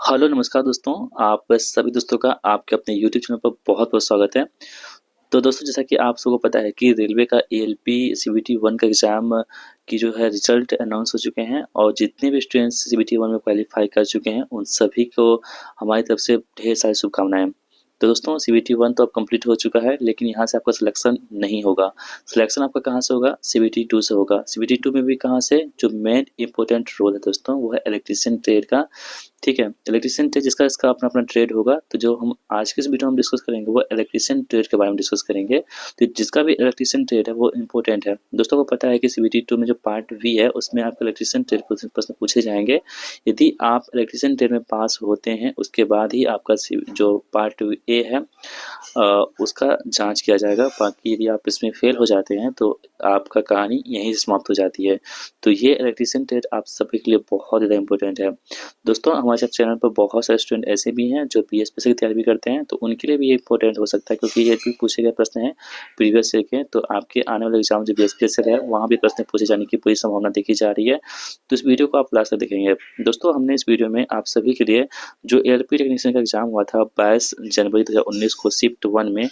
Hello नमस्कार दोस्तों, आप सभी दोस्तों का आपके अपने यूट्यूब चैनल पर बहुत-बहुत स्वागत है। तो दोस्तों जैसा कि आप सबको पता है कि रेलवे का एएलपी सीबीटी 1 का एग्ज़ाम की जो है रिज़ल्ट अनाउंस हो चुके हैं और जितने भी स्टूडेंट्स सीबीटी 1 में क्वालीफ़ाई कर चुके हैं, उन सभी को हमारी तरफ से ढेर सारी शुभकामनाएँ। तो दोस्तों सीबीटी 1 तो अब कंप्लीट हो चुका है, लेकिन यहाँ से आपका सिलेक्शन नहीं होगा। सिलेक्शन आपका कहाँ से होगा? सीबीटी 2 से होगा। सीबीटी 2 में भी कहाँ से? जो मेन इम्पोर्टेंट रोल है दोस्तों, वो है इलेक्ट्रीशियन ट्रेड का। ठीक है, इलेक्ट्रीशियन ट्रेड जिसका इसका अपना-अपना ट्रेड होगा, तो जो हम आज के इस वीडियो में हम डिस्कस करेंगे वो इलेक्ट्रीशियन ट्रेड के बारे में डिस्कस करेंगे। तो जिसका भी इलेक्ट्रीशियन ट्रेड है वो इम्पोर्टेंट है। दोस्तों को पता है कि सीबीटी 2 में जो पार्ट वी है उसमें आपको इलेक्ट्रीशियन ट्रेड प्रश्न पूछे जाएँगे। यदि आप इलेक्ट्रीशियन ट्रेड में पास होते हैं उसके बाद ही आपका सी जो पार्ट ए है उसका जाँच किया जाएगा। बाकी यदि आप इसमें फेल हो जाते हैं तो आपका कहानी यहीं से समाप्त हो जाती है। तो ये इलेक्ट्रीशियन ट्रेड आप सभी के लिए बहुत ज़्यादा इम्पोर्टेंट है। दोस्तों हमारे चैनल पर बहुत सारे स्टूडेंट ऐसे भी हैं जो बीएसपीसी की तैयारी भी करते हैं, तो उनके लिए भी ये इम्पोर्टेंट हो सकता है क्योंकि ये भी पूछे गए प्रश्न हैं प्रीवियस ईयर के। तो आपके आने वाले एग्जाम जो बीएसपीसी है वहाँ भी प्रश्न पूछे जाने की पूरी संभावना देखी जा रही है। तो इस वीडियो को आप लास्ट तक देखेंगे। दोस्तों हमने इस वीडियो में आप सभी के लिए जो एएलपी टेक्नीशियन का एग्जाम हुआ था 22 जनवरी 2019 को शिफ्ट 1 में,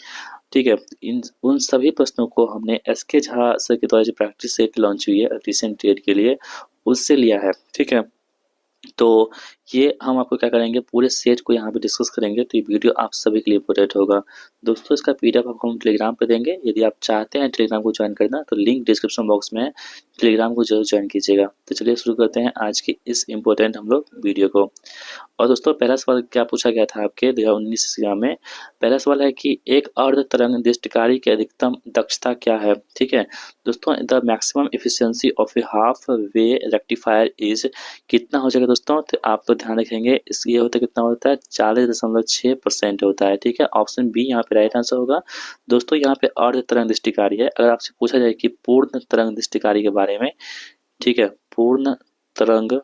ठीक है, इन उन सभी प्रश्नों को हमने एसके झा सर के द्वारा जो प्रैक्टिस सेट लॉन्च हुई है इलेक्ट्रीशियन ट्रेड के लिए, उससे लिया है। ठीक है, तो ये हम आपको क्या करेंगे, पूरे सेट को यहाँ पे डिस्कस करेंगे, तो ये वीडियो आप सभी के लिए इम्पोर्टेंट होगा। दोस्तों इसका पीडीएफ आपको हम टेलीग्राम पे देंगे। यदि आप चाहते हैं टेलीग्राम को ज्वाइन करना तो लिंक डिस्क्रिप्शन बॉक्स में है, टेलीग्राम को जरूर ज्वाइन कीजिएगा। तो चलिए शुरू करते हैं आज की इस इम्पोर्टेंट हम लोग वीडियो को। और दोस्तों पहला सवाल क्या पूछा गया था आपके 2019 एग्जाम में? पहला सवाल है कि एक अर्ध तरंग दृष्टिकारी की अधिकतम दक्षता क्या है? ठीक है दोस्तों, the maximum efficiency of A half way rectifier is कितना हो जाएगा दोस्तों? तो आप तो ध्यान रखेंगे इस ये होता है, कितना होता है 40.6% होता है। ठीक है, ऑप्शन बी यहाँ पे राइट आंसर होगा। दोस्तों यहाँ पे अर्ध तरंग दृष्टिकारी है। अगर आपसे पूछा जाए कि पूर्ण तरंग दृष्टिकारी के बारे में, ठीक है, पूर्ण तरंग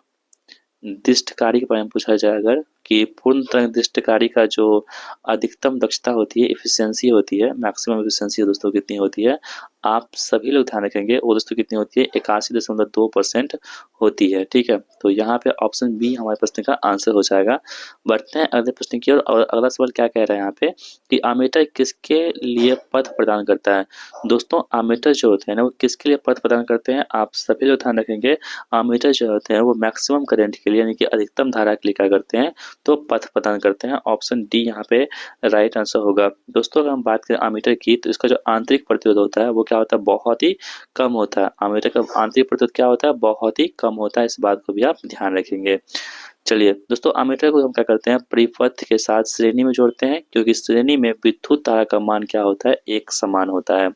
दृष्टिकारी के बारे में पूछा जाए अगर, कि पूर्ण तरंग दृष्टिकारी का जो अधिकतम दक्षता होती है, एफिशिएंसी होती है, मैक्सिमम एफिशिएंसी दोस्तों कितनी होती है, आप सभी लोग ध्यान रखेंगे वो दोस्तों कितनी होती है, 81.2% होती है। ठीक है, तो यहाँ पे ऑप्शन बी हमारे प्रश्न का आंसर हो जाएगा। बढ़ते हैं अगले प्रश्न की ओर। और अगला सवाल क्या कह रहा है यहाँ पे कि आर्मेटर किसके लिए पथ प्रदान करता है? दोस्तों आर्मेटर जो होते हैं ना वो किसके लिए पथ प्रदान करते हैं, आप सभी लोग ध्यान रखेंगे। आर्मेटर जो होते हैं वो मैक्सिमम करंट के लिए यानी कि अधिकतम धारा के लिए क्या करते हैं, तो पथ प्रदान करते हैं। ऑप्शन डी यहाँ पे राइट आंसर होगा। दोस्तों अगर हम बात करें आर्मेटर की, तो इसका जो आंतरिक प्रतिरोध होता है वो क्या होता है, बहुत ही कम होता है। आर्मेटर का आंतरिक प्रतिरोध क्या होता है, बहुत ही कम होता है। इस बात को भी आप ध्यान रखेंगे। चलिए दोस्तों, आर्मेटर को हम क्या करते हैं, परिपथ के साथ श्रेणी में जोड़ते हैं क्योंकि श्रेणी में विद्युत धारा का मान क्या होता है, एक समान होता है।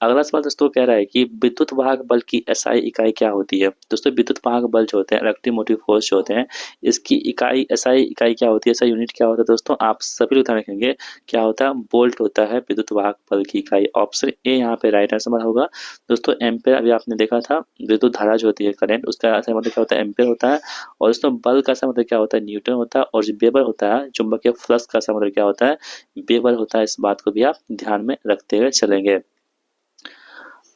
अगला सवाल दोस्तों कह रहा है कि विद्युत वाहक बल की एसआई इकाई क्या होती है? दोस्तों विद्युत वाहक बल जो होते हैं, इलेक्ट्रोमोटिव फोर्स जो होते हैं, इसकी इकाई एसआई इकाई क्या होती है, ऐसा यूनिट क्या होता है दोस्तों, आप सभी लोग ध्यान रखेंगे। क्या होता है, वोल्ट होता है विद्युत वाहक बल की इकाई। ऑप्शन ए यहाँ पे राइट आंसर हमारा होगा। दोस्तों एम्पेयर अभी आपने देखा था, विद्युत धारा जो होती है करंट, उसका ऐसा मतलब क्या होता है, एम्पेयर होता है। और दोस्तों बल का ऐसा मतलब क्या होता है, न्यूटन होता है। और जो वेबर होता है, चुंबकीय फ्लक्स का ऐसा मतलब क्या होता है, वेबर होता है। इस बात को भी आप ध्यान में रखते हुए चलेंगे।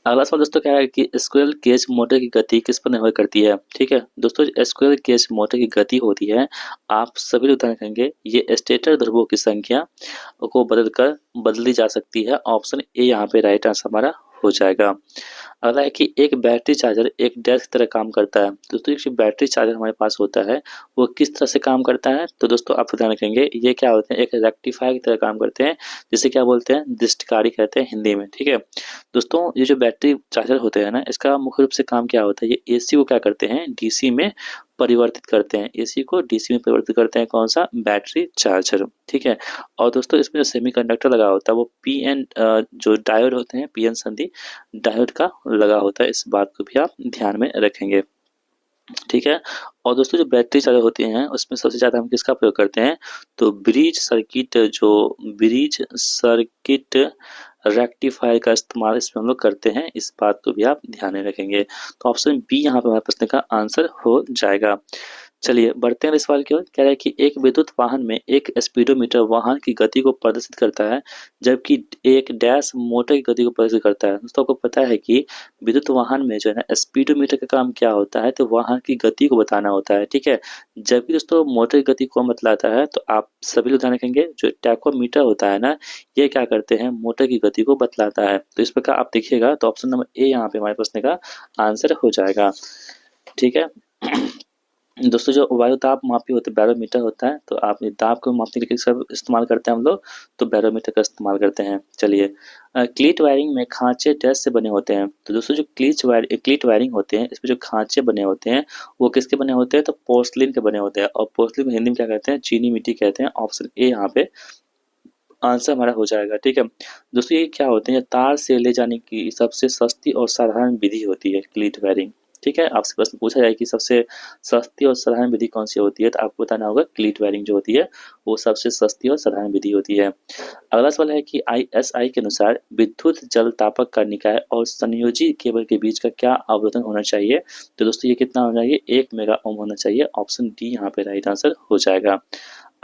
अगला सवाल दोस्तों क्या है कि स्क्विरल केज मोटर की गति किस पर निर्भर करती है? ठीक है दोस्तों, स्क्विरल केज मोटर की गति होती है, आप सभी लोग ध्यान रखेंगे, ये स्टेटर ध्रुवों की संख्या को बदलकर बदली जा सकती है। ऑप्शन ए यहाँ पे राइट आंसर हमारा हो जाएगा। अगला है कि एक बैटरी चार्जर एक डेस्क की तरह काम करता है। दोस्तों जो बैटरी चार्जर हमारे पास होता है वो किस तरह से काम करता है, तो दोस्तों आप ध्यान रखेंगे, ये क्या होते हैं, एक रेक्टिफायर की तरह काम करते हैं, जिसे क्या बोलते हैं, दृष्टिकारी कहते हैं हिंदी में। ठीक है दोस्तों, ये जो बैटरी चार्जर होते हैं ना, इसका मुख्य रूप से काम क्या होता है, ये एसी को क्या करते हैं, डीसी में परिवर्तित करते हैं। एसी को डीसी में परिवर्तित करते हैं, कौन सा, बैटरी चार्जर। ठीक है, और दोस्तों इसमें जो सेमीकंडक्टर लगा होता है वो पीएन जो डायोड होते हैं, पीएन संधि डायोड का लगा होता है। इस बात को भी आप ध्यान में रखेंगे। ठीक है, और दोस्तों जो बैटरी चार्जर होती हैं उसमें सबसे ज़्यादा हम किसका प्रयोग करते हैं, तो ब्रिज सर्किट रेक्टिफायर का इस्तेमाल इसमें हम लोग करते हैं। इस बात को भी आप ध्यान में रखेंगे। तो ऑप्शन बी यहाँ पे हमारे प्रश्न का आंसर हो जाएगा। चलिए बढ़ते हैं अगले सवाल की ओर। कह रहा है कि एक विद्युत वाहन में एक स्पीडोमीटर वाहन की गति को प्रदर्शित करता है, जबकि एक डैश मोटर की गति को प्रदर्शित करता है। दोस्तों आपको पता है कि विद्युत वाहन में जो है ना स्पीडोमीटर का काम क्या होता है, तो वाहन की गति को बताना होता है, ठीक है। जबकि दोस्तों मोटर की गति कौन बतलाता है, तो आप सभी लोग ध्यान रखेंगे जो टैकोमीटर होता है ना, ये क्या करते हैं, मोटर की गति को बतलाता है। तो इस प्रकार आप देखिएगा तो ऑप्शन नंबर ए यहाँ पे हमारे प्रश्न का आंसर हो जाएगा, ठीक है। दोस्तों जो वायु दाब मापी होती है बैरोमीटर होता है, तो आप ये दाब को मापने के लिए सब इस्तेमाल करते हैं हम लोग, तो बैरोमीटर का इस्तेमाल करते हैं। चलिए क्लीट वायरिंग में खांचे डैश से बने होते हैं। तो दोस्तों जो क्लीट वायरिंग होते हैं इसमें जो खांचे बने होते हैं वो किसके बने होते हैं, तो पोर्सलिन के बने होते हैं। और पोर्सलिन को हिंदी में क्या कहते हैं, चीनी मिट्टी कहते हैं। ऑप्शन ए यहाँ पे आंसर हमारा हो जाएगा, ठीक है। दोस्तों ये क्या होते हैं, तार से ले जाने की सबसे सस्ती और साधारण विधि होती है क्लीट वायरिंग, ठीक है। आपसे प्रश्न पूछा जाए कि सबसे सस्ती और साधारण विधि कौन सी होती है, तो आपको बताना होगा क्लीट वायरिंग जो होती है वो सबसे सस्ती और साधारण विधि होती है। अगला सवाल है कि आईएसआई के अनुसार विद्युत जल तापक का निकाय और संयोजी केबल के बीच का क्या अवरोधन होना चाहिए। तो दोस्तों ये कितना होना चाहिए, 1 मेगा ओम होना चाहिए। ऑप्शन डी यहाँ पे राइट आंसर हो जाएगा।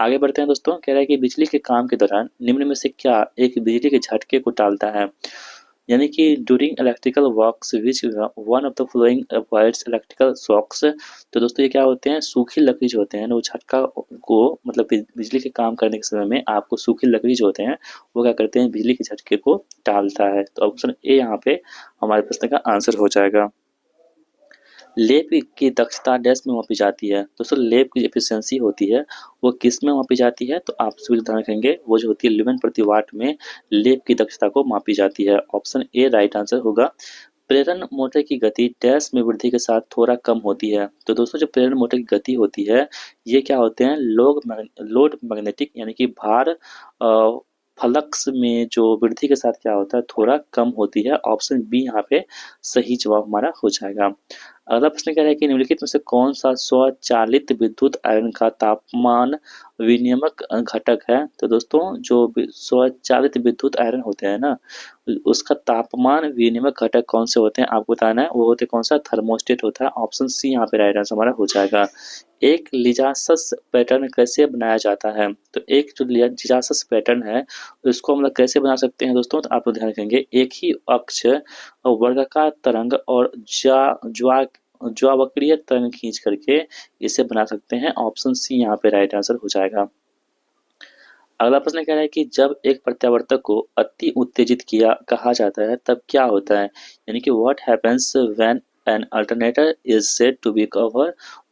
आगे बढ़ते हैं दोस्तों। कह रहा है कि बिजली के काम के दौरान निम्न में से क्या एक बिजली के झटके को टालता है, यानी कि during electrical works which one of the following avoids electrical shocks. तो दोस्तों ये क्या होते हैं, सूखी लकड़ी जो होते हैं ना वो झटका को मतलब बिजली के काम करने के समय में आपको सूखी लकड़ी जो होते हैं वो क्या करते हैं, बिजली के झटके को टालता है। तो ऑप्शन ए यहाँ पे हमारे प्रश्न का आंसर हो जाएगा। लेप की दक्षता डैश में मापी जाती है। दोस्तों लेप की एफिशिएंसी होती है वो किस में मापी जाती है, तो आप सभी ध्यान रखेंगे वो जो होती है ल्यूमेन प्रति वाट में लेप की दक्षता को मापी जाती है। ऑप्शन ए राइट आंसर होगा। प्रेरण मोटर की गति डैश में वृद्धि के साथ थोड़ा कम होती है। तो दोस्तों जो प्रेरण मोटर की गति होती है ये क्या होते हैं, लोड मैग्नेटिक यानी कि भार फ्लक्स में जो वृद्धि के साथ क्या होता है थोड़ा कम होती है। ऑप्शन बी यहाँ पे सही जवाब हमारा हो जाएगा। अगला प्रश्न कह रहा है कि निम्नलिखित में से कौन सा स्वचालित विद्युत आयरन का तापमान विनियमक घटक है। तो दोस्तों जो स्वचालित विद्युत आयरन होते हैं ना उसका तापमान विनिमय घटक कौन से होते हैं आपको बताना है। वो होते कौन सा, थर्मोस्टेट होता है। ऑप्शन सी यहाँ पे राइट आंसर हमारा हो जाएगा। एक लिजासस पैटर्न कैसे बनाया जाता है, तो एक जो लिजासस पैटर्न है उसको हम लोग कैसे बना सकते हैं दोस्तों, तो आप लोग ध्यान रखेंगे एक ही अक्ष वर्गाकार तरंग और ज्वावक्रीय तरंग खींच करके इसे बना सकते हैं। ऑप्शन सी यहाँ पे राइट आंसर हो जाएगा। अगला प्रश्न कह रहा है कि जब एक प्रत्यावर्तक को अति उत्तेजित किया कहा जाता है तब क्या होता है, यानी कि what happens when an alternator is said to be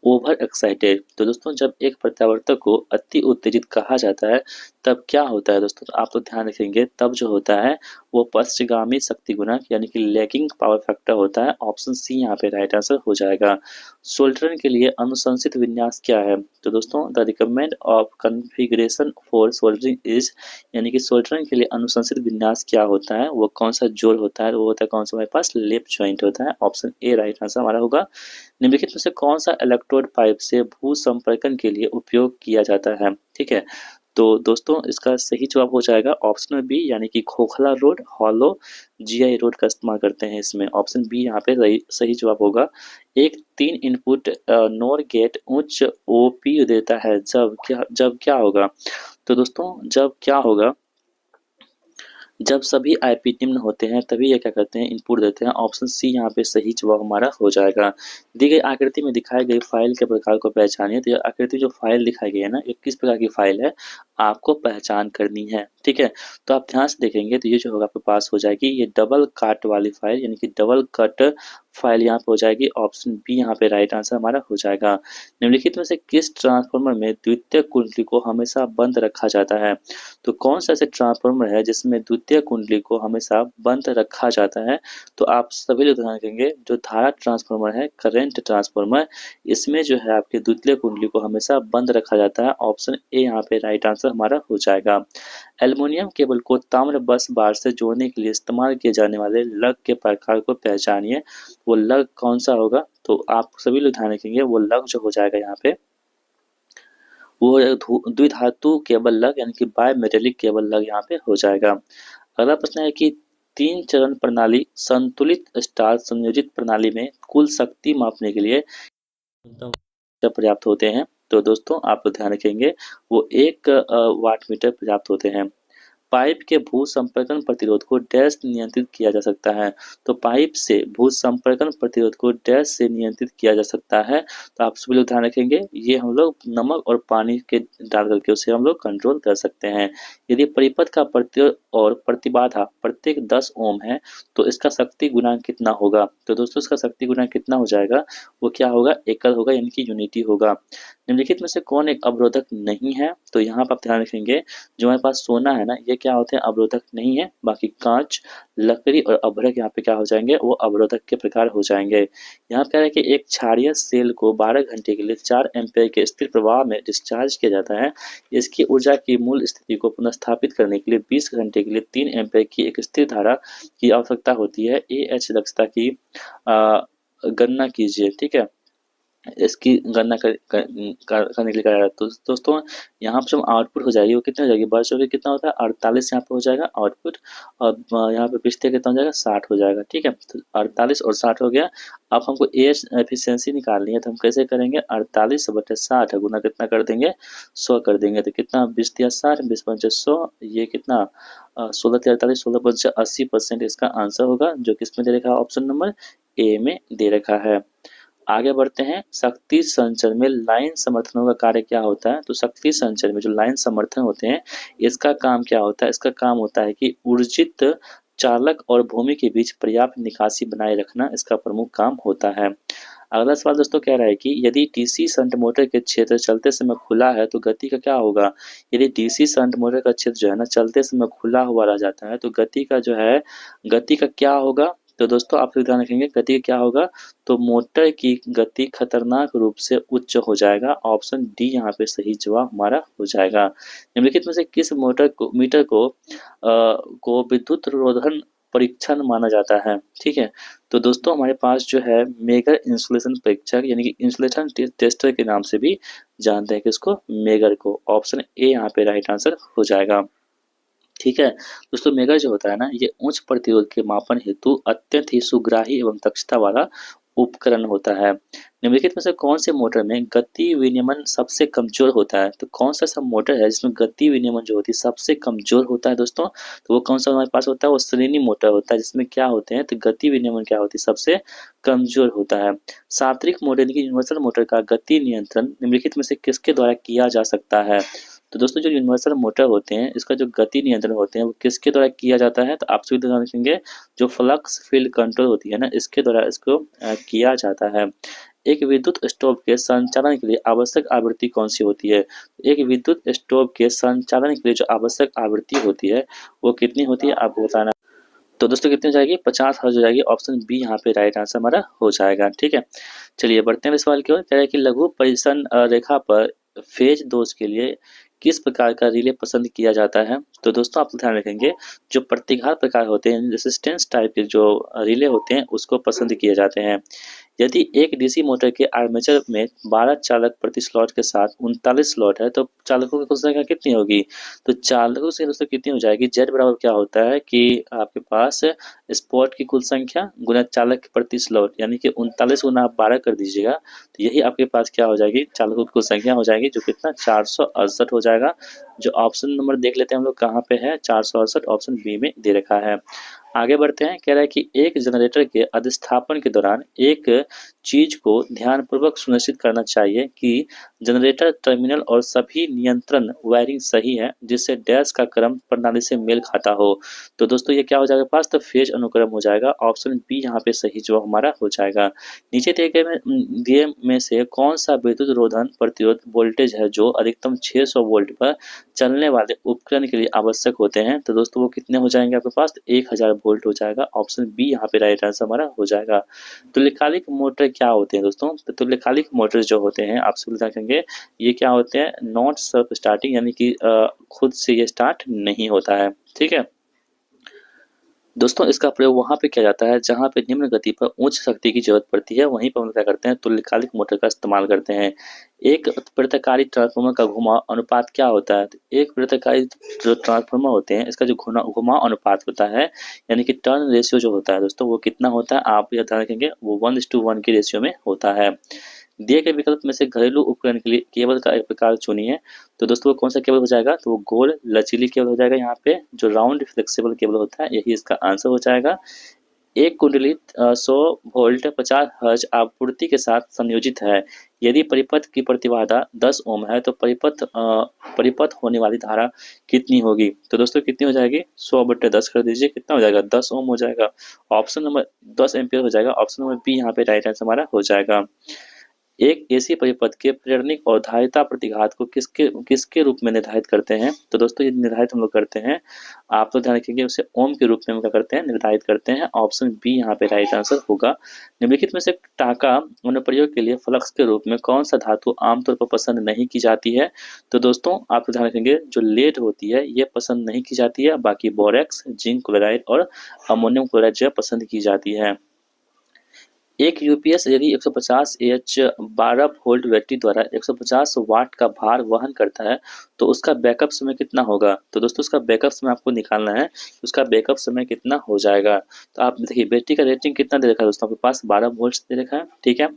over excited. तो दोस्तों जब एक प्रत्यावर्तक को अति उत्तेजित कहा जाता है तब क्या होता है दोस्तों, तो आप तो ध्यान रखेंगे तब जो होता है वो पश्चगामी शक्ति गुणक यानी कि लैगिंग पावर फैक्टर होता है। ऑप्शन सी यहाँ पे राइट आंसर हो जाएगा। सोल्डरिंग के लिए अनुशंसित विन्यास क्या है, तो दोस्तों the recommend of configuration for soldering is, यानी कि सोल्डरिंग के लिए अनुशंसित विन्यास क्या होता है, वो कौन सा जोड़ होता है, वो होता है कौन सा हमारे पास लेप जॉइंट होता है। ऑप्शन ए राइट आंसर हमारा होगा। निम्नलिखित में से कौन सा इलेक्ट्रोड पाइप से भू संपर्कन के लिए उपयोग किया जाता है, ठीक है। तो दोस्तों इसका सही जवाब हो जाएगा ऑप्शन बी, यानी कि खोखला रोड हॉलो जीआई रोड का इस्तेमाल करते हैं इसमें। ऑप्शन बी यहाँ पे सही जवाब होगा। एक 3 इनपुट नोर गेट उच्च ओपी देता है जब क्या होगा, तो दोस्तों जब क्या होगा, जब सभी आईपी निम्न होते हैं तभी ये क्या करते हैं, इनपुट देते हैं। ऑप्शन सी यहाँ पे सही जवाब हमारा हो जाएगा। दी गई आकृति में दिखाई गई फाइल के प्रकार को पहचानिए। तो ये आकृति जो फाइल दिखाई गई है ना ये किस प्रकार की फाइल है आपको पहचान करनी है, ठीक है। तो आप ध्यान से देखेंगे तो ये जो होगा आपके पास हो जाएगी ये डबल कट वाली फाइल, यानी कि डबल कट फाइल यहाँ पे हो जाएगी। ऑप्शन बी यहाँ पे राइट आंसर हमारा हो जाएगा। निम्नलिखित में से किस ट्रांसफार्मर में द्वितीयक कुंडली को हमेशा बंद रखा जाता है, तो कौन सा ऐसे ट्रांसफार्मर है जिसमें द्वितीय कुंडली को हमेशा बंद रखा जाता है। तो आप सभी लोग ध्यान रखेंगे जो धारा ट्रांसफार्मर है, करंट ट्रांसफार्मर, इसमें जो है आपके द्वितीय कुंडली को हमेशा बंद रखा जाता है। ऑप्शन ए यहाँ पे राइट आंसर हमारा हो जाएगा। एल्युमिनियम केबल को ताम्र बस बार से जोड़ने के लिए इस्तेमाल किए जाने वाले लग के प्रकार को पहचानिए। वो लग कौन सा होगा, तो आप सभी लोग ध्यान रखेंगे वो लग जो हो जाएगा यहाँ पे वो द्विधातु केबल लग यानी कि बाय मेटेलिक केबल लग यहाँ पे हो जाएगा। अगला प्रश्न है कि 3 चरण प्रणाली संतुलित स्टार संयोजित प्रणाली में कुल शक्ति मापने के लिए पर्याप्त होते हैं। तो दोस्तों आप ध्यान रखेंगे वो 1 वाट मीटर पर्याप्त होते हैं। पाइप के भू-संपर्कन प्रतिरोध को डैश नियंत्रित किया जा सकता है। तो पाइप से भू-संपर्कन प्रतिरोध को डैश से नियंत्रित किया जा सकता है। तो आप सभी लोग ध्यान रखेंगे, ये हम लोग नमक और पानी के डाल करके उसे हम लोग कंट्रोल कर सकते हैं। यदि परिपथ का प्रतिरोध और प्रतिबाधा प्रत्येक 10 ओम है, तो इसका शक्ति गुणांक कितना होगा? तो दोस्तों इसका शक्ति गुणांक कितना हो जाएगा? वो क्या होगा? एकल होगा, यानी कि यूनिटी होगा। निम्नलिखित में से कौन एक अवरोधक नहीं है? तो यहाँ पर आप ध्यान रखेंगे, जो हमारे पास सोना है ना, ये क्या होते हैं? अवरोधक नहीं है। बाकी कांच, लकड़ी और अभ्रक यहाँ पे क्या हो जाएंगे? वो अवरोधक के प्रकार हो जाएंगे। यहाँ पे कह रहा है कि एक क्षारीय सेल को 12 घंटे के लिए 4 एम्पीयर के स्थिर प्रवाह में डिस्चार्ज किया जाता है। इसकी ऊर्जा की मूल स्थिति को पुनर्स्थापित करने के लिए 20 घंटे के लिए 3 एम्पीयर की एक स्थिर धारा की आवश्यकता होती है। AH दक्षता की गणना कीजिए। ठीक है, इसकी गणना करने के लिए कराया। तो दोस्तों यहाँ पे जो आउटपुट हो जाएगी वो कितनी हो जाएगी? वर्ष में कितना होता है? 48 यहाँ पे हो जाएगा आउटपुट, और यहाँ पे पिछले कितना हो जाएगा? 60 हो जाएगा। ठीक है, तो 48 और 60 हो गया। अब हमको एज एफिशिएंसी निकालनी है, तो हम कैसे करेंगे? 48/60 गुना कितना कर देंगे? 100 कर देंगे। तो कितना? 20 दिया 60, 20 पंचे 100, ये कितना? 16 तिया 48, 16 पंचे 80% इसका आंसर होगा, जो किसमें दे रखा है? ऑप्शन नंबर ए में दे रखा है। आगे बढ़ते हैं। शक्ति संचरण में लाइन समर्थनों का कार्य क्या होता है? तो शक्ति संचरण में जो लाइन समर्थन होते हैं, इसका काम क्या होता है? इसका काम होता है कि ऊर्जित चालक और भूमि के बीच पर्याप्त निकासी बनाए रखना इसका प्रमुख काम होता है। अगला सवाल दोस्तों कह रहा है कि यदि डीसी शंट मोटर के क्षेत्र चलते समय खुला है तो गति का क्या होगा? यदि डीसी शंट मोटर का क्षेत्र जो है ना चलते समय खुला हुआ रह जाता है, तो गति का जो है, गति का क्या होगा? तो दोस्तों आप लोग ध्यान रखेंगे, गति का क्या होगा? तो मोटर की गति खतरनाक रूप से उच्च हो जाएगा। ऑप्शन डी यहाँ पे सही जवाब हमारा हो जाएगा। निम्नलिखित में से किस मीटर को विद्युत रोधन परीक्षण माना जाता है? ठीक है, तो दोस्तों हमारे पास जो है मेगर इंसुलेशन परीक्षक, यानी कि इंसुलेशन टेस्टर के नाम से भी जानते हैं किसको? मेगर को। ऑप्शन ए यहाँ पे राइट आंसर हो जाएगा। ठीक है दोस्तों, मेगर जो होता है ना, ये उच्च प्रतिरोध के मापन हेतु अत्यंत ही सुग्राही एवं दक्षता वाला उपकरण होता है। निम्नलिखित में से कौन से मोटर में गति विनियमन सबसे कमजोर होता है? तो कौन सा ऐसा मोटर है जिसमें गति विनियमन जो होती है सबसे कमजोर होता है दोस्तों? तो वो कौन सा हमारे पास होता है? वो श्रेणी मोटर होता है, जिसमें क्या होते हैं? तो गति विनियमन क्या होती है? सबसे कमजोर होता है। सात्विक मोटर यानी कि यूनिवर्सल मोटर का गति नियंत्रण निम्नलिखित में से किसके द्वारा किया जा सकता है? तो दोस्तों जो यूनिवर्सल मोटर होते हैं, इसका जो गति नियंत्रण होते हैं वो किसके द्वारा किया जाता है? तो आप सभी ध्यान रखेंगे, जो फ्लक्स फील्ड कंट्रोल होती है ना, इसके द्वारा इसको किया जाता है। एक विद्युत स्टोव के संचालन के लिए आवश्यक आवृत्ति कौन सी होती है? एक विद्युत स्टोव के संचालन के लिए जो आवश्यक आवृत्ति होती है वो कितनी होती है आपको बताना। तो दोस्तों कितनी हो जाएगी? 50 हर्ट्ज हो जाएगी। ऑप्शन बी यहाँ पे राइट आंसर हमारा हो जाएगा। ठीक है, चलिए बढ़ते हैं सवाल की ओर। कह रहा है कि लघु परिसर रेखा पर फेज दोष के लिए किस प्रकार का रिले पसंद किया जाता है? तो दोस्तों आप ध्यान रखेंगे, जो प्रतिघात प्रकार होते हैं, रेसिस्टेंस टाइप के जो रिले होते हैं उसको पसंद किए जाते हैं। यदि एक डीसी मोटर के आर्मेचर में 12 चालक प्रति स्लॉट के साथ 39 स्लॉट है, तो चालकों की कुल संख्या कितनी होगी? तो चालकों से दोस्तों कितनी हो जाएगी? जेड बराबर क्या होता है कि आपके पास स्पॉट की कुल संख्या गुना चालक प्रति स्लॉट, यानी कि 39 गुना आप 12 कर दीजिएगा, तो यही आपके पास क्या हो जाएगी? चालकों की कुल संख्या हो जाएगी, जो कितना? 468 हो जाएगा। जो ऑप्शन नंबर देख लेते हैं हम लोग कहाँ पे है? 468 ऑप्शन बी में दे रखा है। आगे बढ़ते हैं। कह रहा है कि एक जनरेटर के अधिस्थापन के दौरान एक चीज को ध्यानपूर्वक सुनिश्चित करना चाहिए कि जनरेटर टर्मिनल और सभी नियंत्रण वायरिंग सही है, जिससे डैश का क्रम प्रणाली से मेल खाता हो। तो दोस्तों ये क्या हो जाएगा पास? तो फेज अनुक्रम हो जाएगा। ऑप्शन बी यहाँ पे सही जवाब हमारा हो जाएगा। नीचे दिए में से कौन सा विद्युत रोधन प्रतिरोध वोल्टेज है जो अधिकतम 600 वोल्ट पर चलने वाले उपकरण के लिए आवश्यक होते हैं? तो दोस्तों वो कितने हो जाएंगे आपके पास? 1000 वोल्ट हो जाएगा। ऑप्शन बी यहाँ पे राइट आंसर हमारा हो जाएगा। तुल्यकालिक मोटर क्या होते हैं दोस्तों? तो तुल्यकालिक मोटर जो होते हैं आप सभी देखेंगे, ये क्या होते हैं? नॉट सेल्फ स्टार्टिंग, यानी कि खुद से ये स्टार्ट नहीं होता है। ठीक है दोस्तों, इसका प्रयोग वहाँ पे किया जाता है जहाँ पे निम्न गति पर उच्च शक्ति की जरूरत पड़ती है, वहीं पर हम क्या करते हैं? तुल्यकालिक मोटर का इस्तेमाल करते हैं। एक वृत्ताकारी ट्रांसफार्मर का घुमाव अनुपात क्या होता है? तो एक वृत्ताकारी जो ट्रांसफार्मर होते हैं, इसका जो घुमाव अनुपात होता है, यानी कि टर्न रेशियो जो होता है दोस्तों, वो कितना होता है? आप ये ध्यान रखेंगे, वो 1:1 की रेशियो में होता है। दिए गए विकल्प में से घरेलू उपकरण के लिए केबल का एक प्रकार चुनिए। तो दोस्तों वो कौन सा केबल हो जाएगा, तो वो गोल लचीली केबल हो जाएगा। यहाँ पे जो राउंड फ्लेक्सिबल केबल होता है यही इसका आंसर हो जाएगा। एक कुंडली 100 वोल्ट 50 हर्ट्ज आपूर्ति के साथ संयोजित है। यदि परिपथ की प्रतिबाधा 10 ओम है तो परिपथ होने वाली धारा कितनी होगी। तो दोस्तों कितनी हो जाएगी, 100/10 कर दीजिए, कितना हो जाएगा, 10 ओम हो जाएगा। ऑप्शन नंबर 10 एम्पियर हो जाएगा। ऑप्शन नंबर बी यहाँ पे राइट आंसर हमारा हो जाएगा। एक एसी परिपथ के प्रेरणिक और धारिता प्रतिघात को किसके किसके रूप में निर्धारित करते हैं। तो दोस्तों ये निर्धारित हम लोग करते हैं, आप तो ध्यान रखेंगे, उसे ओम के रूप में हम क्या करते हैं, निर्धारित करते हैं। ऑप्शन बी यहाँ पे राइट आंसर होगा। निम्नलिखित में से टाका अनुप्रयोग के लिए फ्लक्स के रूप में कौन सा धातु आमतौर पर पसंद नहीं की जाती है। तो दोस्तों आप तो ध्यान रखेंगे, जो लेड होती है ये पसंद नहीं की जाती है, बाकी बोरेक्स, जिंक क्लोराइड और अमोनियम क्लोराइड जो है पसंद की जाती है। एक यूपीएस यदि 150 एच 12 वोल्ट बैटरी द्वारा 150 वाट का भार वहन करता है तो उसका बैकअप समय कितना होगा। तो दोस्तों उसका बैकअप समय आपको निकालना है, उसका बैकअप समय कितना हो जाएगा। तो आप देखिए बैटरी का रेटिंग कितना दे रखा है दोस्तों, आपके पास 12 वोल्ट दे रखा है, ठीक है,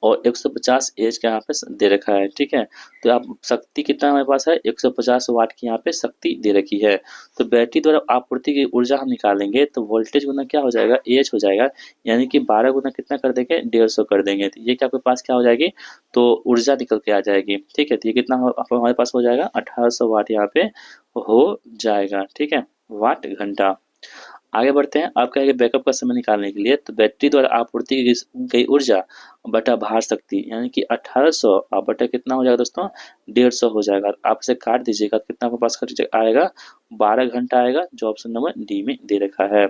और 150 एच का यहाँ पे दे रखा है, ठीक है। तो आप शक्ति कितना हमारे पास है, 150 वाट की यहाँ पे शक्ति दे रखी है। तो बैटरी द्वारा आपूर्ति की ऊर्जा हम निकालेंगे तो वोल्टेज गुना क्या हो जाएगा, एच हो जाएगा, यानी कि 12 गुना कितना कर देंगे, 150 कर देंगे। तो ये क्या आपके पास क्या हो जाएगी, तो ऊर्जा निकल के आ जाएगी, ठीक है। तो ये कितना हमारे पास हो जाएगा, 1800 वाट यहाँ पे हो जाएगा, ठीक है, वाट घंटा। आगे बढ़ते हैं, आप कहेंगे बैकअप का समय निकालने के लिए, तो बैटरी द्वारा आपूर्ति की गई ऊर्जा बटा भार शक्ति, यानी कि 1800 आप बटा कितना हो जाएगा दोस्तों, 150 हो जाएगा। आप इसे काट दीजिएगा, कितना आपके पास आएगा, 12 घंटा आएगा, जो ऑप्शन नंबर डी में दे रखा है।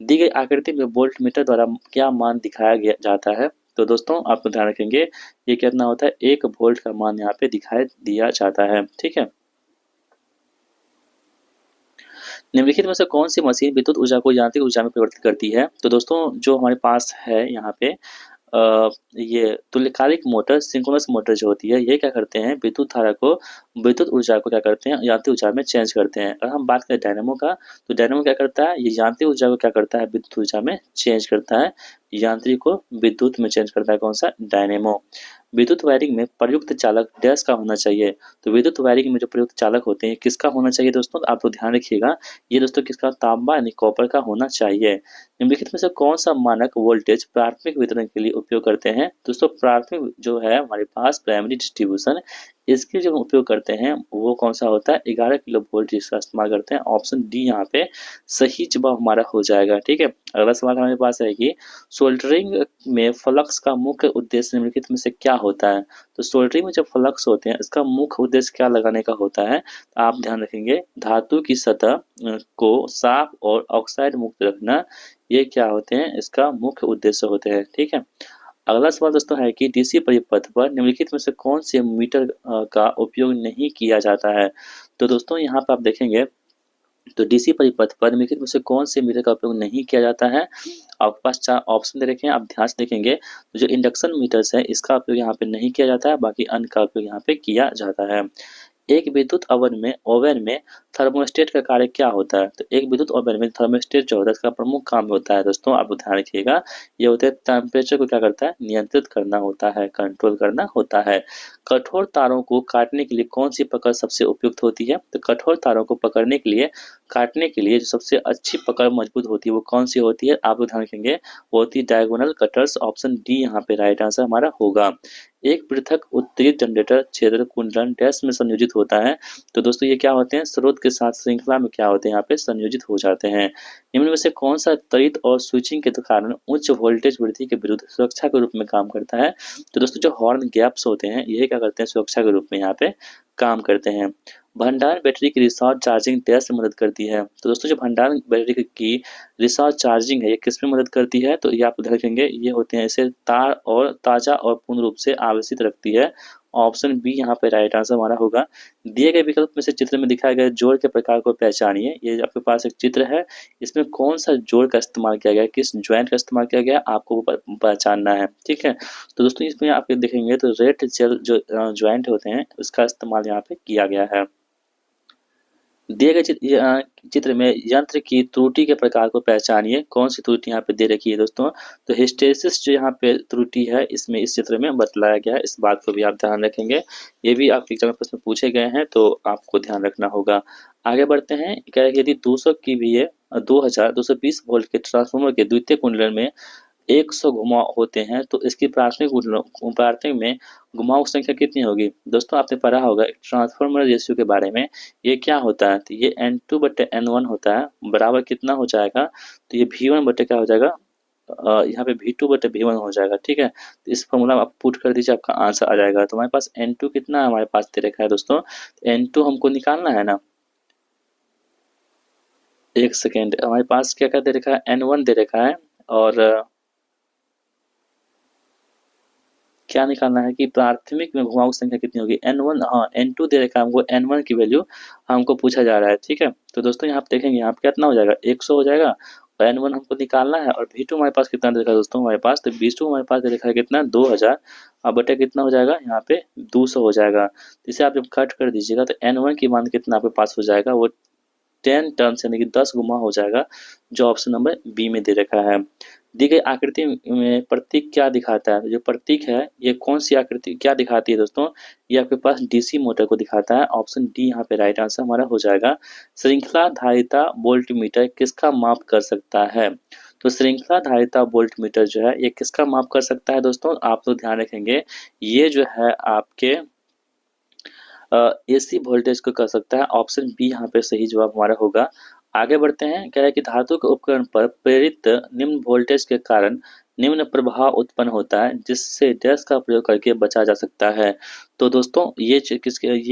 दी गई आकृति में वोल्ट मीटर द्वारा क्या मान दिखाया गया जाता है। तो दोस्तों आप ध्यान रखेंगे, ये कितना होता है, 1 वोल्ट का मान यहाँ पे दिखाई दिया जाता है, ठीक है। निम्नलिखित में से कौन सी मशीन विद्युत ऊर्जा को यांत्रिक ऊर्जा में परिवर्तित करती है। तो दोस्तों जो हमारे पास है यहाँ पे ये तुल्यकालिक मोटर, सिंक्रोनस मोटर जो होती है, ये क्या करते हैं, विद्युत धारा को, विद्युत ऊर्जा को क्या करते हैं, यांत्रिक ऊर्जा में चेंज करते हैं। अगर हम बात करें डायनेमो का, तो डायनेमो क्या करता है, ये यांत्रिक ऊर्जा को क्या करता है, विद्युत ऊर्जा में चेंज करता है। यांत्रिक को विद्युत में चेंज करता है कौन सा, डायनेमो। विद्युत वायरिंग में प्रयुक्त चालक डैश का होना चाहिए। तो विद्युत वायरिंग में जो प्रयुक्त चालक होते हैं किसका होना चाहिए दोस्तों, आप तो ध्यान रखिएगा, ये दोस्तों किसका, तांबा यानी कॉपर का होना चाहिए। निम्नलिखित में से कौन सा मानक वोल्टेज प्राथमिक वितरण के लिए उपयोग करते हैं। दोस्तों प्राथमिक जो है हमारे पास प्राइमरी डिस्ट्रीब्यूशन, इसके जो हम उपयोग करते हैं वो कौन सा होता है, 11 किलो वोल्ट जिसका इस्तेमाल करते हैं। ऑप्शन डी यहाँ पे सही जवाब हमारा हो जाएगा, ठीक है। अगला सवाल हमारे पास है कि सोल्डरिंग में फ्लक्स का मुख्य उद्देश्य निम्नलिखित में से क्या होता है। तो सोल्डरिंग में जब फ्लक्स होते हैं इसका मुख्य उद्देश्य क्या लगाने का होता है। तो आप ध्यान रखेंगे, धातु की सतह को साफ और ऑक्साइड मुक्त रखना, ये क्या होते हैं, इसका मुख्य उद्देश्य होते हैं, ठीक है। अगला सवाल दोस्तों है कि डीसी परिपथ पर निम्नलिखित में से कौन से मीटर का उपयोग नहीं किया जाता है। तो दोस्तों यहाँ पर आप देखेंगे, तो डीसी परिपथ पर निम्नलिखित में से कौन से मीटर का उपयोग नहीं किया जाता है। आपके पास 4 ऑप्शन दे रखे हैं, आप ध्यान से देखेंगे, तो जो इंडक्शन मीटर्स है इसका उपयोग यहाँ पे नहीं किया जाता है, बाकी अन्य का उपयोग यहाँ पे किया जाता है। एक विद्युत ओवन में थर्मोस्टेट का कार्य क्या होता है। तो एक विद्युत ओवन में थर्मोस्टेट जो होता है इसका प्रमुख काम होता है दोस्तों, आप ध्यान रखिएगा, ये होता है टेम्परेचर को क्या करता है, नियंत्रित करना होता है, कंट्रोल करना होता है। कठोर तारों को काटने के लिए कौन सी पकड़ सबसे उपयुक्त होती है। तो कठोर तारों को पकड़ने के लिए, काटने के लिए जो सबसे अच्छी पकड़ मजबूत होती है वो कौन सी होती है, आप ध्यान रखेंगे, वो होती है डायगोनल कटर्स। ऑप्शन डी यहाँ पे राइट आंसर हमारा होगा। एक पृथक उत्तेजित जनरेटर क्षेत्र कुंडलन डैश में संयोजित होता है। तो दोस्तों ये क्या होते हैं, स्रोत के साथ श्रृंखला में क्या होते हैं, यहाँ पे संयोजित हो जाते हैं। निम्न में से कौन सा त्वरित और स्विचिंग के कारण उच्च वोल्टेज वृद्धि के विरुद्ध सुरक्षा के रूप में काम करता है। तो दोस्तों जो हॉर्न गैप्स होते हैं ये क्या करते हैं, सुरक्षा के रूप में यहाँ पे काम करते हैं। भंडारण बैटरी की रिचार्ज चार्जिंग डैश में मदद करती है। तो दोस्तों जो भंडारण बैटरी की रिचार्ज चार्जिंग है ये किस में मदद करती है। तो ये आप ध्यान रखेंगे, ये होते हैं इसे तार और ताजा और पूर्ण रूप से आवेशित रखती है। ऑप्शन बी यहाँ पे राइट आंसर हमारा होगा। दिए गए विकल्प में से चित्र में दिखाए गए जोड़ के प्रकार को पहचानिए। ये आपके पास एक चित्र है, इसमें कौन सा जोड़ का इस्तेमाल किया गया है, किस ज्वाइंट का इस्तेमाल किया गया है, आपको वो पहचानना है, ठीक है। तो दोस्तों इसमें आप देखेंगे तो रेड जेल जो ज्वाइंट होते हैं उसका इस्तेमाल यहाँ पे किया गया है। दिए गए चित्र में यंत्र की त्रुटि के प्रकार को पहचानिए। कौन सी त्रुटि यहाँ पे दे रखी है दोस्तों? तो हिस्टैरिसीस जो यहाँ पे त्रुटि है इसमें इस चित्र में बतलाया गया है, इस बात को भी आप ध्यान रखेंगे। ये भी आपके एग्जाम में प्रश्न पूछे गए हैं तो आपको ध्यान रखना होगा। आगे बढ़ते हैं, कह रहे हैं यदि 200 केवीए 2220 वोल्ट के ट्रांसफार्मर के द्वितीयक कुंडल में 100 घुमाव होते हैं तो इसकी प्राथमिक में घुमाव की संख्या कितनी होगी? दोस्तों आपने पढ़ा होगा एक ट्रांसफार्मर रेशियो के बारे में। ये क्या होता है? तो ये N2/N1 होता है, बराबर कितना हो जाएगा? तो ये V1 बटे क्या हो जाएगा? यहाँ पे V2/V1 हो जाएगा, ठीक है। तो इस फॉर्मूला में आप पुट कर दीजिए, आपका आंसर आ जाएगा। तो हमारे पास N2 कितना है? हमारे पास दे रखा है दोस्तों, N2 हमको निकालना है ना। एक सेकेंड, हमारे पास क्या क्या दे रखा है? N1 दे रखा है, और क्या निकालना है कि प्राथमिक में घुमाव की संख्या कितनी होगी? N1, हाँ N2 दे रखा है हमको, N1 की वैल्यू हमको पूछा जा रहा है, ठीक है। तो दोस्तों यहाँ पे देखेंगे, यहाँ पे कितना हो जाएगा? 100 हो जाएगा, और N1 हमको निकालना है, और V2 हमारे पास कितना दे रखा है दोस्तों? हमारे पास तो V2 हमारे पास दे रखा है कितना? 2000, अब बटे कितना हो जाएगा? यहाँ पे 200 हो जाएगा। इसे आप जब कट कर दीजिएगा तो N1 की मान कितना आपके पास हो जाएगा? वो 10 टर्न्स यानी कि 10 गुना हो जाएगा, जो ऑप्शन नंबर बी में दे रखा है। दी गई आकृति में प्रतीक क्या दिखाता है? जो प्रतीक है ये कौन सी आकृति क्या दिखाती है दोस्तों? ये आपके पास डीसी मोटर को दिखाता है। ऑप्शन डी यहाँ पे राइट आंसर हमारा हो जाएगा। श्रृंखला धारिता वोल्टमीटर किसका माप कर सकता है? तो श्रृंखला धारिता वोल्टमीटर जो है ये किसका माप कर सकता है दोस्तों? आप लोग ध्यान रखेंगे, ये जो है आपके एसी वोल्टेज को कर सकता है। ऑप्शन बी यहाँ पे सही जवाब हमारा होगा। आगे बढ़ते हैं, कह रहा है कि धातु के उपकरण पर प्रेरित निम्न वोल्टेज के कारण निम्न प्रभाव उत्पन्न होता है जिससे डैश का प्रयोग करके बचा जा सकता है। तो दोस्तों ये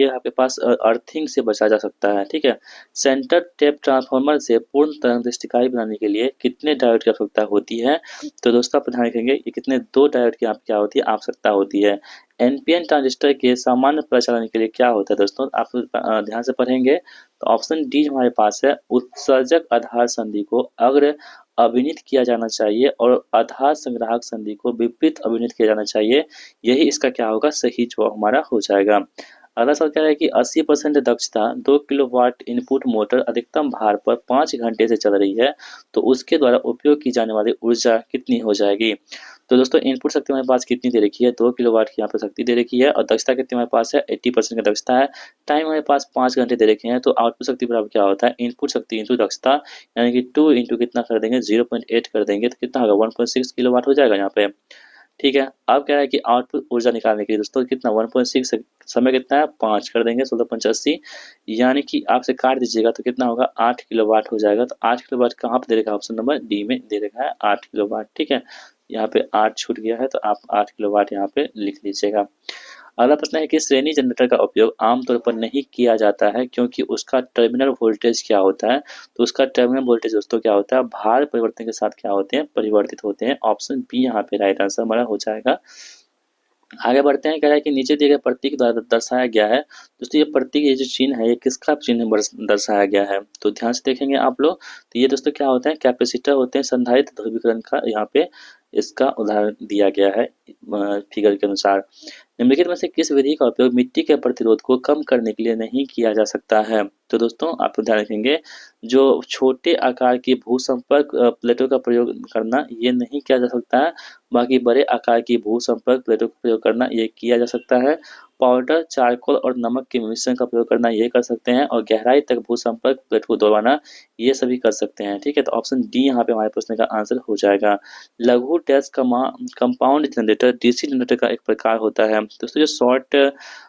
आपके पास अर्थिंग से बचा जा सकता है, ठीक है। सेंटर टेप ट्रांसफार्मर से पूर्ण तरंग दृष्टिकारी बनाने के लिए कितने डायोड की आवश्यकता होती है? तो दोस्तों आप ध्यान रखेंगे, ये कितने? 2 डायोड की आप क्या होती है? आवश्यकता होती है। एनपीएन ट्रांजिस्टर के सामान्य प्रचालन के लिए क्या होता है दोस्तों? आप ध्यान से पढ़ेंगे तो ऑप्शन डी हमारे पास है, उत्सर्जक आधार संधि को अग्र अभिनीत किया जाना चाहिए और आधार संग्राहक संधि को विपरीत अभिनीत किया जाना चाहिए। यही इसका क्या होगा? सही जवाब हमारा हो जाएगा। अगला सवाल क्या है कि 80% दक्षता 2 किलोवाट इनपुट मोटर अधिकतम भार पर 5 घंटे से चल रही है तो उसके द्वारा उपयोग की जाने वाली ऊर्जा कितनी हो जाएगी? तो दोस्तों इनपुट शक्ति हमारे पास कितनी दे रखी है? 2 किलोवाट की यहाँ पे शक्ति दे रखी है, और दक्षता कितनी हमारे पास है? 80% का दक्षता है। टाइम हमारे पास 5 घंटे दे रखे हैं, तो आउटपुट शक्ति बराबर क्या होता है? इनपुट शक्ति इंटू दक्षता, यानी कि 2 इंटू कितना कर देंगे? 0.8 कर देंगे तो कितना होगा? 1.6 किलोवाट हो जाएगा यहाँ पे, ठीक है। अब कह रहा है कि आउटपुट ऊर्जा निकालने के लिए दोस्तों कितना? 1.6, समय कितना है? 5 कर देंगे 16.80, यानी कि आपसे काट दीजिएगा तो कितना होगा? 8 किलोवाट हो जाएगा। तो 8 किलोवाट कहाँ पे दे रखा है? ऑप्शन नंबर डी में दे रखा है 8 किलोवाट, ठीक है। यहाँ पे 8 छूट गया है तो आप 8 किलोवाट यहाँ पे लिख लीजिएगा। अगला प्रश्न है कि श्रेणी जनरेटर का उपयोग आमतौर पर नहीं किया जाता है क्योंकि उसका टर्मिनल वोल्टेज क्या होता है? तो उसका टर्मिनल वोल्टेज दोस्तों क्या होता है? भार परिवर्तन के साथ क्या होते हैं? परिवर्तित होते हैं। ऑप्शन बी यहाँ पे राइट आंसर हमारा हो जाएगा। आगे बढ़ते हैं, कह रहा है कि नीचे दिए गए प्रतीक द्वारा दर्शाया गया है। दोस्तों ये प्रतीक, ये जो चिन्ह है ये किसका चिन्ह दर्शाया गया है? तो ध्यान से देखेंगे आप लोग, तो ये दोस्तों क्या होते हैं? कैपेसिटर होते हैं। संधारित्र ध्रुवीकरण का यहाँ पे इसका उदाहरण दिया गया है फिगर के अनुसार। निम्नलिखित में से किस विधि का उपयोग मिट्टी के प्रतिरोध को कम करने के लिए नहीं किया जा सकता है? तो दोस्तों आप ध्यान रखेंगे, जो छोटे आकार की भू-संपर्क प्लेटों का प्रयोग करना ये नहीं किया जा सकता है, बाकी बड़े आकार की भू-संपर्क प्लेटों का प्रयोग करना ये किया जा सकता है। पाउडर, चारकोल और नमक के मिश्रण का प्रयोग करना ये कर सकते हैं, और गहराई तक भू-संपर्क प्लेट को दबाना ये सभी कर सकते हैं, ठीक है। तो ऑप्शन डी यहाँ पे हमारे प्रश्न का आंसर हो जाएगा। लघु dash compound generator DC generator का एक प्रकार होता है। दोस्तों जो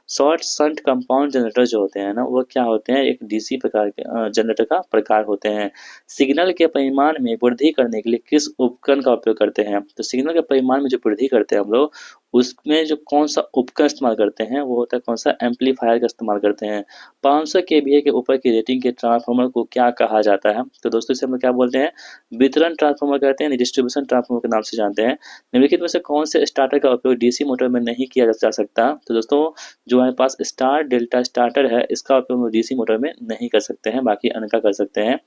शॉर्ट शंट कंपाउंड जनरेटर जो होते हैं ना, वो क्या होते हैं? एक डीसी प्रकार के जनरेटर का प्रकार होते हैं। सिग्नल के परिमाण में वृद्धि करने के लिए किस उपकरण का उपयोग करते हैं? तो सिग्नल के परिमाण में जो वृद्धि करते हैं हम लोग, उसमें जो कौन सा उपकरण इस्तेमाल करते हैं वो होता है कौन सा? एम्पलीफायर का इस्तेमाल करते हैं। 500 केवीए के ऊपर की रेटिंग के ट्रांसफार्मर को क्या कहा जाता है? तो दोस्तों इसे हम लोग क्या बोलते हैं? वितरण ट्रांसफार्मर कहते हैं, डिस्ट्रीब्यूशन ट्रांसफार्मर के नाम से जानते हैं। निम्नलिखित में से कौन से स्टार्टर का उपयोग डीसी मोटर में नहीं किया जा सकता? तो दोस्तों जो हमारे पास स्टार डेल्टा स्टार्टर है इसका उपयोग हम डीसी मोटर में नहीं कर सकते हैं, बाकी अन्य का कर सकते हैं।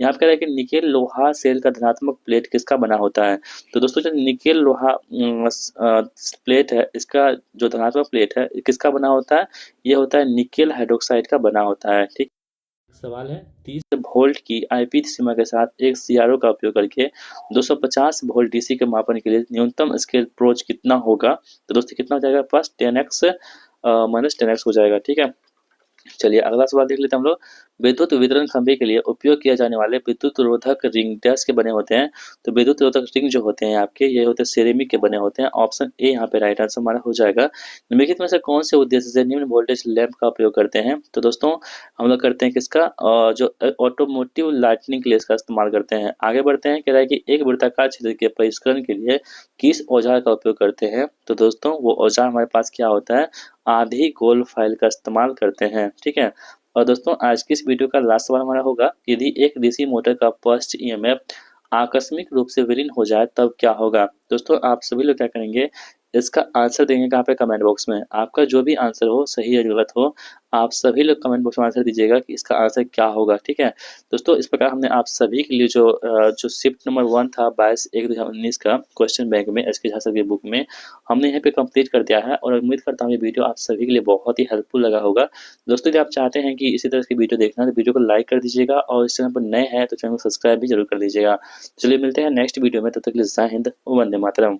यहाँ पे कह रहा है कि निकेल लोहा सेल का धनात्मक प्लेट किसका बना होता है? तो दोस्तों जो निकेल लोहा प्लेट है, इसका जो धनात्मक प्लेट है किसका बना होता है? ये होता है निकेल हाइड्रोक्साइड का बना होता है, ठीक। सवाल है 30 वोल्ट की आईपी सीमा के साथ एक सीआरओ का उपयोग करके 250 वोल्ट डीसी के मापन के लिए न्यूनतम स्केल अप्रोच कितना होगा। तो दोस्तों कितना हो जाएगा पास 10x माइनस 10x हो जाएगा। ठीक है, चलिए अगला सवाल देख लेते हैं हम लोग। विद्युत वितरण खंभे के लिए उपयोग किए जाने वाले विद्युत रोधक रिंग डैश के बने होते हैं। तो विद्युत रोधक रिंग जो होते हैं आपके ये होते हैं सेरेमिक के बने होते हैं। ऑप्शन ए यहाँ पे राइट आंसर हमारा हो जाएगा। निम्नलिखित में से कौन से उद्देश्य से निम्न वोल्टेज लैंप का उपयोग करते हैं। तो दोस्तों हम लोग करते हैं किसका जो ऑटोमोटिव लाइटनिंग के लिए इसका इस्तेमाल करते हैं। आगे बढ़ते हैं, कह रहा है कि एक वृत्ताकार छिद्र के परिष्करण के लिए किस औजार का उपयोग करते हैं। तो दोस्तों वो औजार हमारे पास क्या होता है, आधी गोल फाइल का इस्तेमाल करते हैं। ठीक है, और दोस्तों आज की इस वीडियो का लास्ट सवाल हमारा होगा, यदि एक डीसी मोटर का फर्स्ट ईएमएफ आकस्मिक रूप से विलीन हो जाए तब क्या होगा। दोस्तों आप सभी लोग क्या करेंगे, इसका आंसर देंगे कहाँ पे, कमेंट बॉक्स में। आपका जो भी आंसर हो, सही या गलत हो, आप सभी लोग कमेंट बॉक्स में आंसर दीजिएगा कि इसका आंसर क्या होगा। ठीक है दोस्तों, इस प्रकार हमने आप सभी के लिए जो शिफ्ट नंबर 1 था 22/1/2019 का क्वेश्चन बैंक में एसके झा सर की बुक में हमने यहाँ पे कंप्लीट कर दिया है। और उम्मीद करता हूँ ये वीडियो आप सभी के लिए बहुत ही हेल्पफुल लगा होगा। दोस्तों यदि आप चाहते हैं कि इसी तरह की वीडियो देखना है तो वीडियो को लाइक कर दीजिएगा, और इस चैनल पर नए हैं तो चैनल को सब्सक्राइब भी जरूर कर दीजिएगा। चलिए मिलते हैं नेक्स्ट वीडियो में, तब तक के लिए जय हिंद, वंदे मातरम।